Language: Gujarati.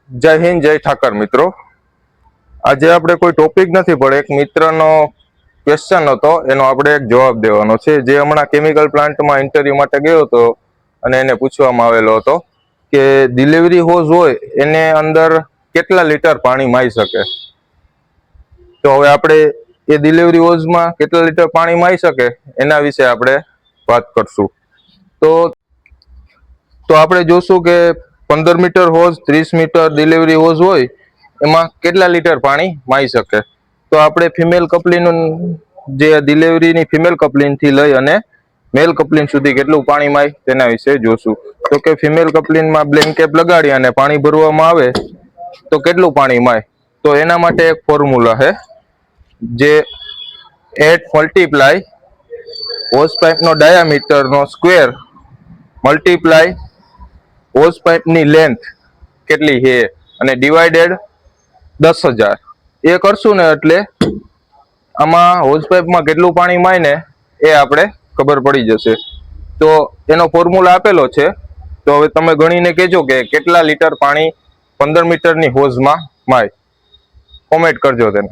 જય હિન્દ, જય ઠાકર મિત્રો. આજે આપણે કોઈ ટોપિક નથી પણ એક મિત્રનો ક્વેશ્ચન હતો, એનો આપણે એક જવાબ દેવાનો છે. જે હમણાં કેમિકલ પ્લાન્ટમાં ઇન્ટરવ્યુ માટે ગયો હતો અને એને પૂછવામાં આવેલો હતો કે ડિલિવરી હોઝ હોય એને અંદર કેટલા લીટર પાણી માઈ શકે. તો હવે આપણે એ ડિલિવરી હોઝમાં કેટલા લીટર પાણી માઈ શકે એના વિશે આપણે વાત કરશું. તો આપણે જોશું કે 15 metre hose, 30 metre delivery hose હોય એમાં કેટલા લીટર પાણી માઈ શકે. તો આપણે ફિમેલ કપલિંગનું જે ડિલિવરીની ફિમેલ કપલિંગથી લઈ અને મેલ કપલિંગ સુધી કેટલું પાણી માય તેના વિશે જોશું. તો કે ફિમેલ કપલિંગમાં બ્લેન્કેપ લગાડી અને પાણી ભરવામાં આવે તો કેટલું પાણી માય. તો એના માટે એક ફોર્મ્યુલા છે, જે 8 મલ્ટીપ્લાય હોઝ પાઇપનો ડાયામીટરનો સ્ક્વેર મલ્ટીપ્લાય હોઝ પાઇપની લેન્થ કેટલી છે અને ડિવાઇડેડ 10,000 એ કરશું ને એટલે આમાં હોઝ પાઇપમાં કેટલું પાણી માય ને એ આપણે ખબર પડી જશે. તો એનો ફોર્મ્યુલા આપેલો છે. તો હવે તમે ગણીને કહેજો કે કેટલા લીટર પાણી 15 મીટરની હોઝમાં માય. કોમેન્ટ કરજો તેને.